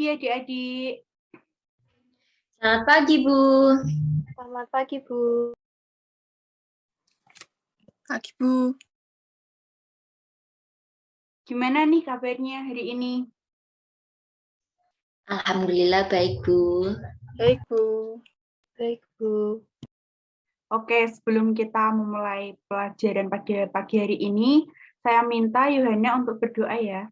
pagi adik-adik. Selamat pagi, Bu. Selamat pagi, Bu. Pagi, Bu. Gimana nih kabarnya hari ini? Alhamdulillah baik, Bu. Baik, Bu. Baik, Bu. Oke, sebelum kita memulai pelajaran pada pagi hari ini, saya minta Yohana untuk berdoa ya.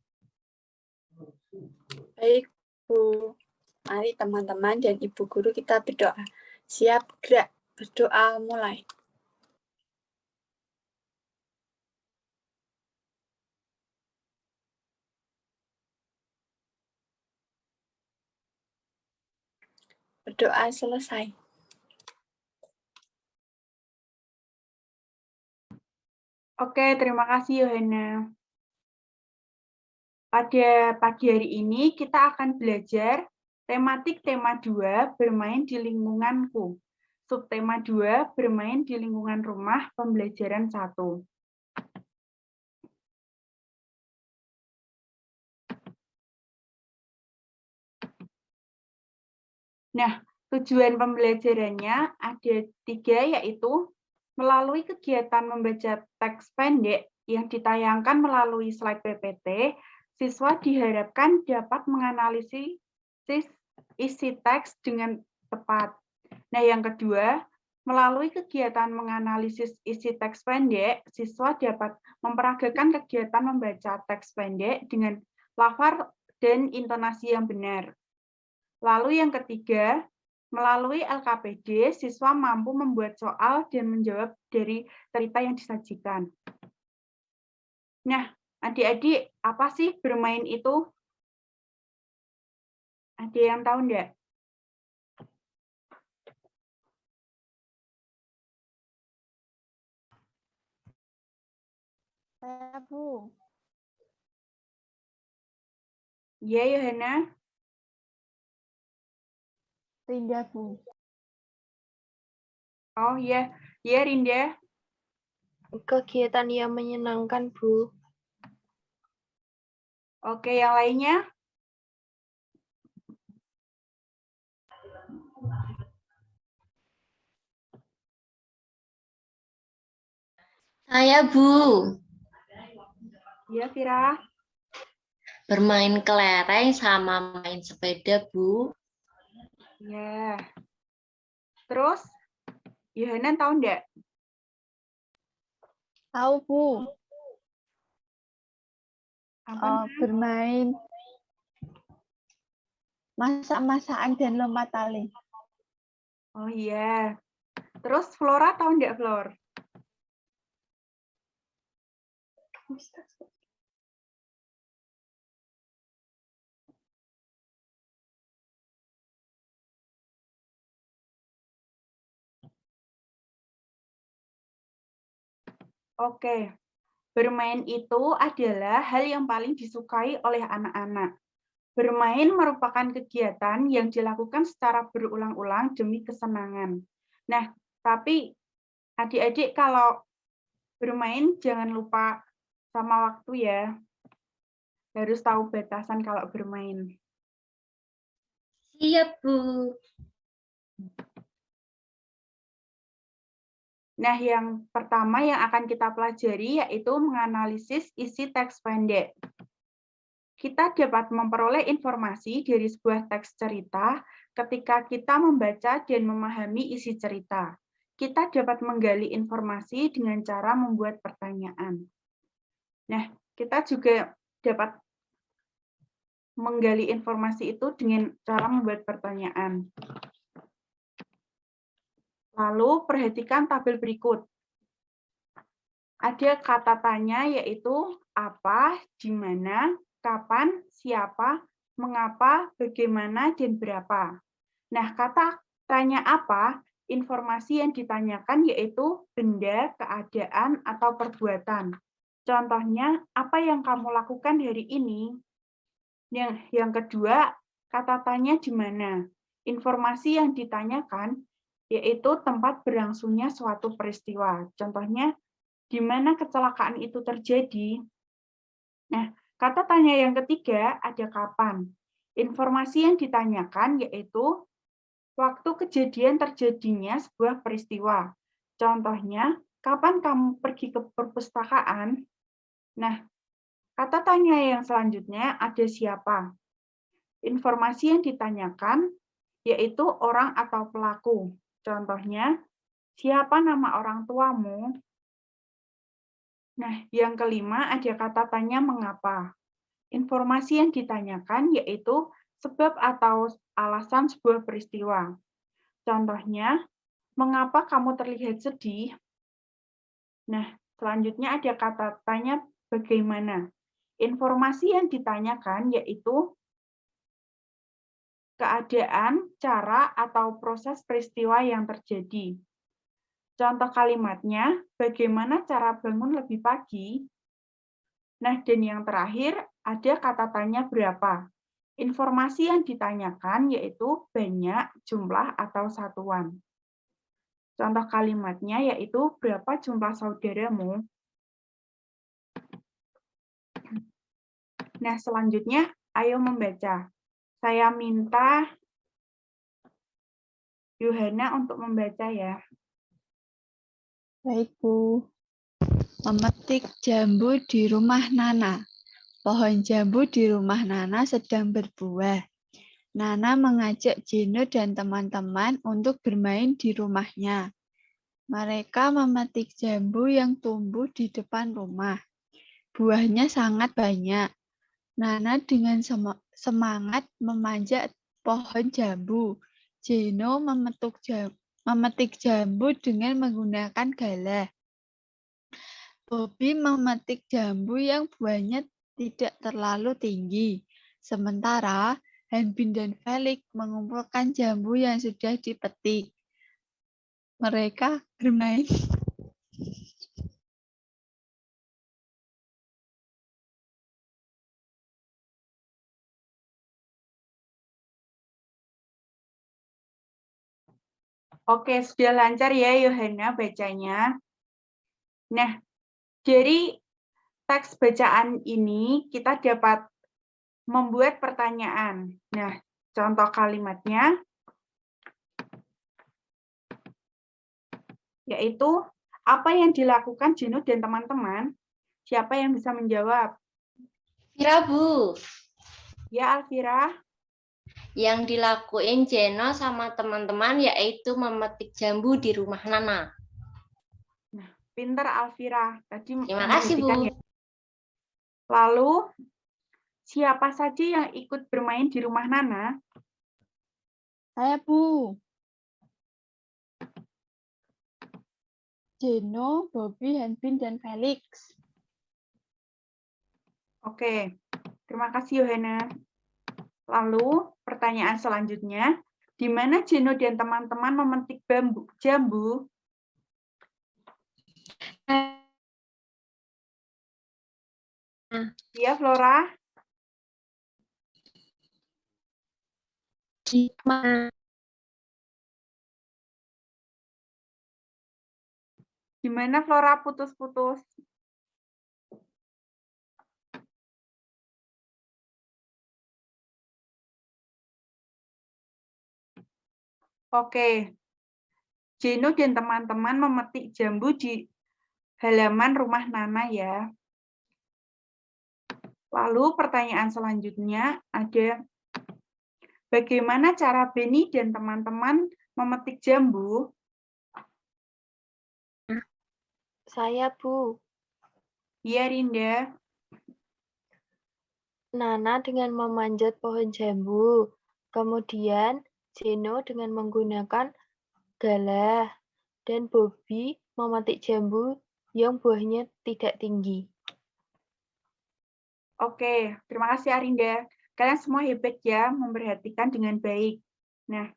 Baik, Bu. Mari teman-teman dan Ibu Guru kita berdoa. Siap, gerak. Berdoa mulai. Berdoa selesai. Oke, terima kasih Yohana. Pada pagi hari ini kita akan belajar tematik tema 2, bermain di lingkunganku. Subtema 2, bermain di lingkungan rumah, pembelajaran 1. Nah, tujuan pembelajarannya ada 3, yaitu melalui kegiatan membaca teks pendek yang ditayangkan melalui slide PPT, siswa diharapkan dapat menganalisis isi teks dengan tepat. Nah, yang kedua, melalui kegiatan menganalisis isi teks pendek, siswa dapat memperagakan kegiatan membaca teks pendek dengan lafaz dan intonasi yang benar. Lalu yang ketiga, melalui LKPD, siswa mampu membuat soal dan menjawab dari cerita yang disajikan. Nah, adik-adik, apa sih bermain itu? Ada yang tahu enggak? Saya, Bu. Iya, Yohana. Rinda, Bu. Oh iya, iya Rinda. Kegiatan yang menyenangkan, Bu. Oke, yang lainnya? Saya, Bu. Iya, Vira. Bermain kelereng sama main sepeda, Bu. Ya. Terus, Yohana tahu enggak? Tahu, Bu. Apa? Bermain masak-masakan dan lompat tali. Oh iya. Terus Flora tahu enggak, Flor? Oke. Bermain itu adalah hal yang paling disukai oleh anak-anak. Bermain merupakan kegiatan yang dilakukan secara berulang-ulang demi kesenangan. Nah, tapi adik-adik kalau bermain jangan lupa sama waktu ya. Harus tahu batasan kalau bermain. Siap, Bu. Nah, yang pertama yang akan kita pelajari yaitu menganalisis isi teks pendek. Kita dapat memperoleh informasi dari sebuah teks cerita ketika kita membaca dan memahami isi cerita. Kita dapat menggali informasi dengan cara membuat pertanyaan. Nah, kita juga dapat menggali informasi itu dengan cara membuat pertanyaan. Lalu, perhatikan tabel berikut. Ada kata tanya yaitu apa, di mana, kapan, siapa, mengapa, bagaimana, dan berapa. Nah, kata tanya apa, informasi yang ditanyakan yaitu benda, keadaan, atau perbuatan. Contohnya, apa yang kamu lakukan hari ini? Yang kedua, kata tanya di mana. Informasi yang ditanyakan yaitu tempat berlangsungnya suatu peristiwa. Contohnya, di mana kecelakaan itu terjadi. Nah, kata tanya yang ketiga ada kapan. Informasi yang ditanyakan yaitu waktu kejadian terjadinya sebuah peristiwa. Contohnya, kapan kamu pergi ke perpustakaan? Nah, kata tanya yang selanjutnya ada siapa. Informasi yang ditanyakan yaitu orang atau pelaku. Contohnya, siapa nama orang tuamu? Nah, yang kelima ada kata tanya mengapa. Informasi yang ditanyakan yaitu sebab atau alasan sebuah peristiwa. Contohnya, mengapa kamu terlihat sedih? Nah, selanjutnya ada kata tanya bagaimana. Informasi yang ditanyakan yaitu keadaan, cara, atau proses peristiwa yang terjadi. Contoh kalimatnya, bagaimana cara bangun lebih pagi? Nah, dan yang terakhir, ada kata tanya berapa. Informasi yang ditanyakan yaitu banyak, jumlah, atau satuan. Contoh kalimatnya yaitu berapa jumlah saudaramu? Nah, selanjutnya, ayo membaca. Saya minta Yohana untuk membaca ya. Baik, Bu. Memetik jambu di rumah Nana. Pohon jambu di rumah Nana sedang berbuah. Nana mengajak Gino dan teman-teman untuk bermain di rumahnya. Mereka memetik jambu yang tumbuh di depan rumah. Buahnya sangat banyak. Nana dengan semangat memanjat pohon jambu. Gino memetik jambu dengan menggunakan galah. Bobby memetik jambu yang buahnya tidak terlalu tinggi. Sementara Hanbin dan Felix mengumpulkan jambu yang sudah dipetik. Mereka bermain. Oke, sudah lancar ya Yohana bacanya. Nah, dari teks bacaan ini kita dapat membuat pertanyaan. Nah, contoh kalimatnya yaitu apa yang dilakukan Gino dan teman-teman? Siapa yang bisa menjawab? Alvira, Bu. Ya, Alvira. Yang dilakuin Gino sama teman-teman yaitu memetik jambu di rumah Nana. Nah, pinter Alvira. Tadi Terima kasih, Bu. ya. Lalu, siapa saja yang ikut bermain di rumah Nana? Saya, Bu. Gino, Bobby, Hanbin, dan Felix. Oke, terima kasih Yohana. Lalu, pertanyaan selanjutnya, di mana Gino dan teman-teman memetik jambu? Iya, Flora. Gimana Flora putus-putus? Oke. Gino dan teman-teman memetik jambu di halaman rumah Nana ya. Lalu pertanyaan selanjutnya ada, bagaimana cara Benny dan teman-teman memetik jambu? Saya, Bu. Iya, Rinda. Nana dengan memanjat pohon jambu. Kemudian Gino dengan menggunakan galah. Dan Bobby memetik jambu yang buahnya tidak tinggi. Oke, terima kasih Arinda. Kalian semua hebat ya, memperhatikan dengan baik. Nah,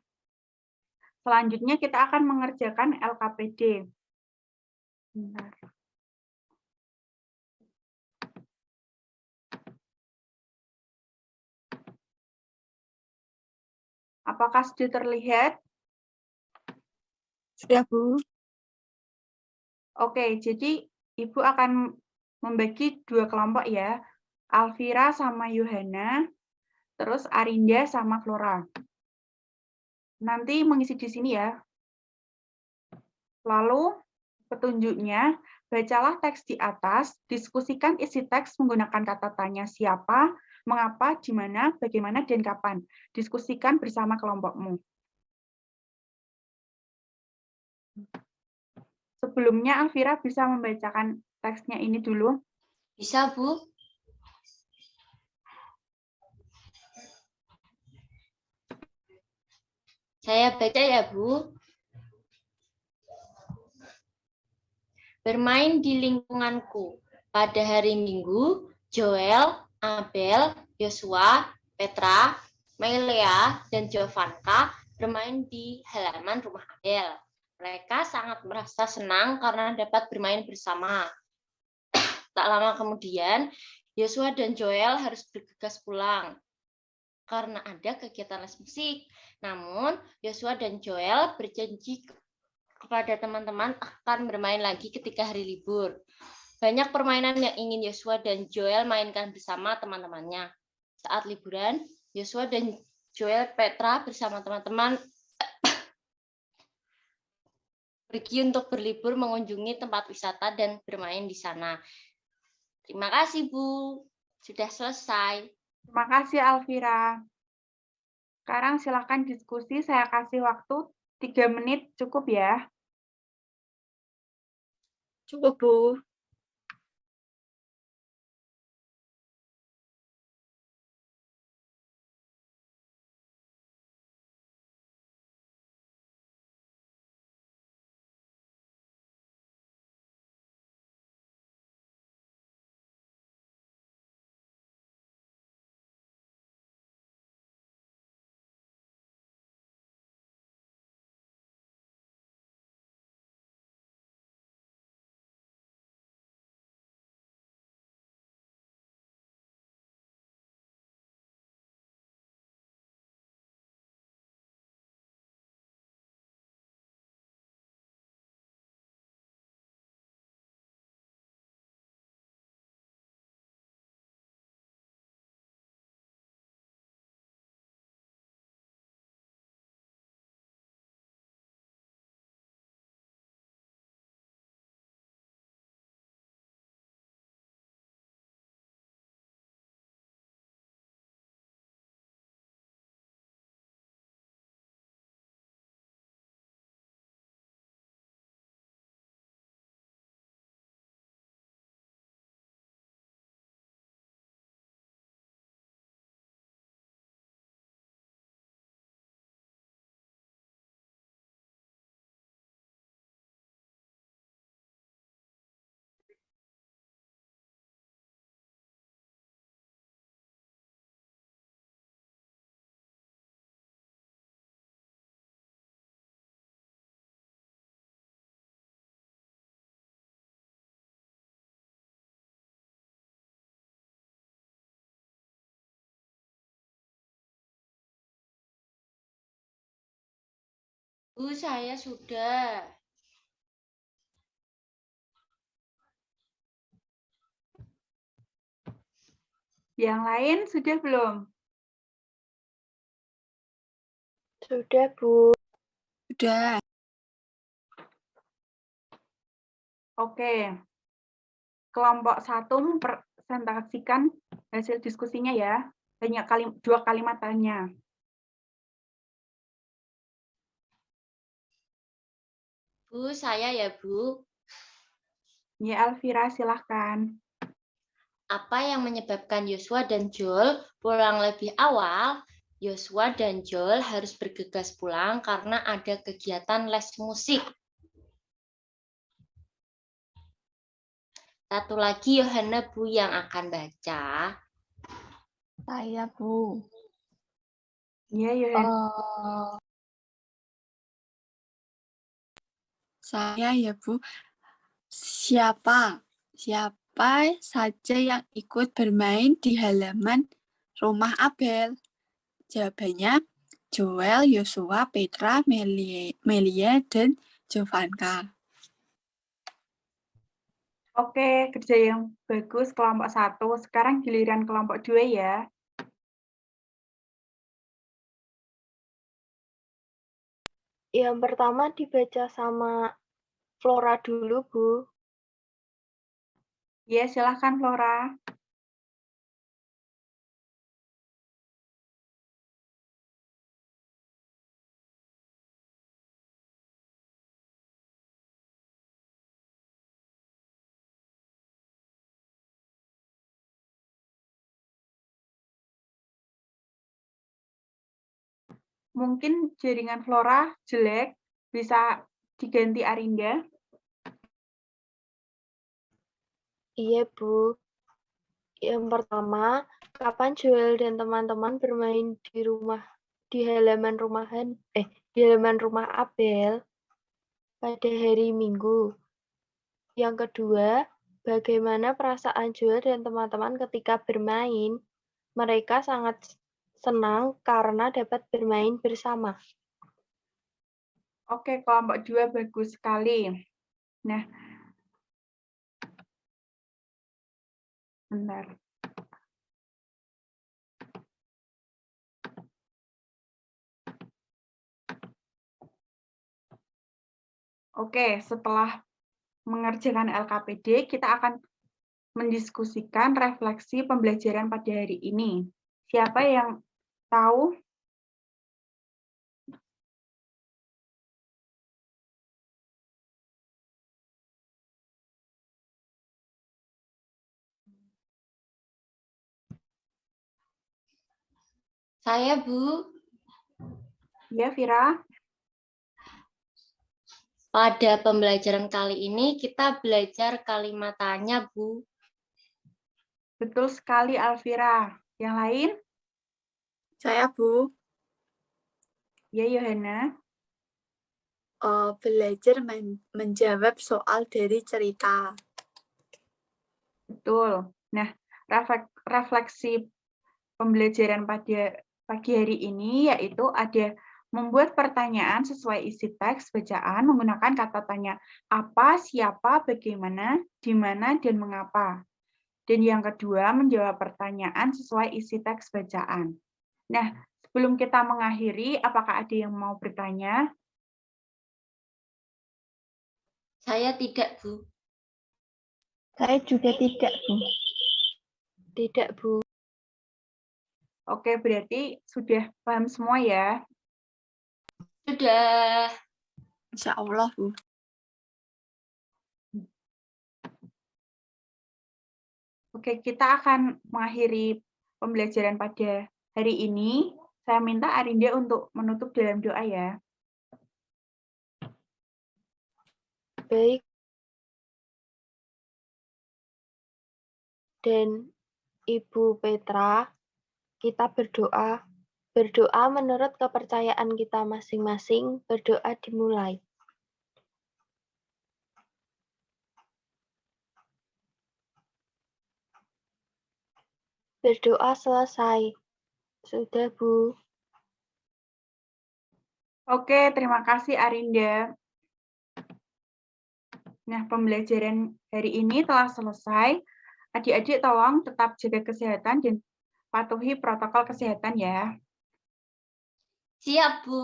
selanjutnya kita akan mengerjakan LKPD. Bentar. Apakah sudah terlihat? Sudah, Bu. Oke, jadi Ibu akan membagi dua kelompok ya, Alvira sama Yohana. terus Arinda sama Flora. Nanti mengisi di sini ya. Lalu petunjuknya, bacalah teks di atas, diskusikan isi teks menggunakan kata tanya siapa, mengapa, di mana, bagaimana, dan kapan. Diskusikan bersama kelompokmu. Sebelumnya, Alvira bisa membacakan teksnya ini dulu. Bisa, Bu? Saya baca ya, Bu. Bermain di lingkunganku. Pada hari Minggu, Joel, Abel, Yosua, Petra, Melia, dan Jovanka bermain di halaman rumah Abel. Mereka sangat merasa senang karena dapat bermain bersama. Tak lama kemudian, Yosua dan Joel harus bergegas pulang karena ada kegiatan les musik. Namun, Yosua dan Joel berjanji kepada teman-teman akan bermain lagi ketika hari libur. Banyak permainan yang ingin Yosua dan Joel mainkan bersama teman-temannya. Saat liburan, Yosua dan Joel Petra bersama teman-teman pergi untuk berlibur mengunjungi tempat wisata dan bermain di sana. Terima kasih, Bu. Sudah selesai. Terima kasih, Alvira. Sekarang silakan diskusi, saya kasih waktu 3 menit, cukup ya? Cukup, Bu. Bu, saya sudah. Yang lain sudah belum? Sudah, Bu. Sudah. Oke. Kelompok 1 mempresentasikan hasil diskusinya ya. Hanya 2 kalimat tanya. Bu, saya ya, Bu. Ya, Alvira, silahkan. Apa yang menyebabkan Yosua dan Joel pulang lebih awal? Yosua dan Joel harus bergegas pulang karena ada kegiatan les musik. Satu lagi Yohana, Bu, yang akan baca. Saya, Bu. Iya, Yohan. Saya ya, Bu. Siapa saja yang ikut bermain di halaman rumah Abel? Jawabannya Joel, Yosua, Petra, Melia, dan Jovanka. Oke, kerja yang bagus kelompok 1. Sekarang giliran kelompok 2 ya. Yang pertama dibaca sama Flora dulu, Bu. Ya, silahkan Flora. Mungkin jaringan Flora jelek, bisa diganti Arinda. Iya, Bu. Yang pertama, kapan Joel dan teman-teman bermain di halaman rumah Abel pada hari Minggu? Yang kedua, bagaimana perasaan Joel dan teman-teman ketika bermain? Mereka sangat senang karena dapat bermain bersama. Oke, kelompok 2 bagus sekali. Nah, bentar. Oke, setelah mengerjakan LKPD, kita akan mendiskusikan refleksi pembelajaran pada hari ini. Siapa yang tahu? Saya, Bu. Ya, Vira. Pada pembelajaran kali ini kita belajar kalimat tanya, Bu. Betul sekali, Alvira. Yang lain? Saya, Bu, Ya, Yohana. belajar menjawab soal dari cerita. Betul. Nah, refleksi pembelajaran pada pagi hari ini yaitu ada membuat pertanyaan sesuai isi teks bacaan menggunakan kata tanya apa, siapa, bagaimana, di mana, dan mengapa. Dan yang kedua, menjawab pertanyaan sesuai isi teks bacaan. Nah, sebelum kita mengakhiri, apakah ada yang mau bertanya? Saya tidak, Bu. Saya juga tidak, Bu. Tidak, Bu. Oke, berarti sudah paham semua ya? Sudah. Insya Allah, Bu. Oke, kita akan mengakhiri pembelajaran pada hari ini. Saya minta Arinda untuk menutup dalam doa ya. Baik. Dan Ibu Petra, kita berdoa. Berdoa menurut kepercayaan kita masing-masing, berdoa dimulai. Berdoa selesai. Sudah, Bu. Oke, terima kasih Arinda. Nah, pembelajaran hari ini telah selesai. Adik-adik tolong tetap jaga kesehatan dan patuhi protokol kesehatan ya. Siap, Bu.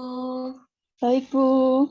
Baik, Bu.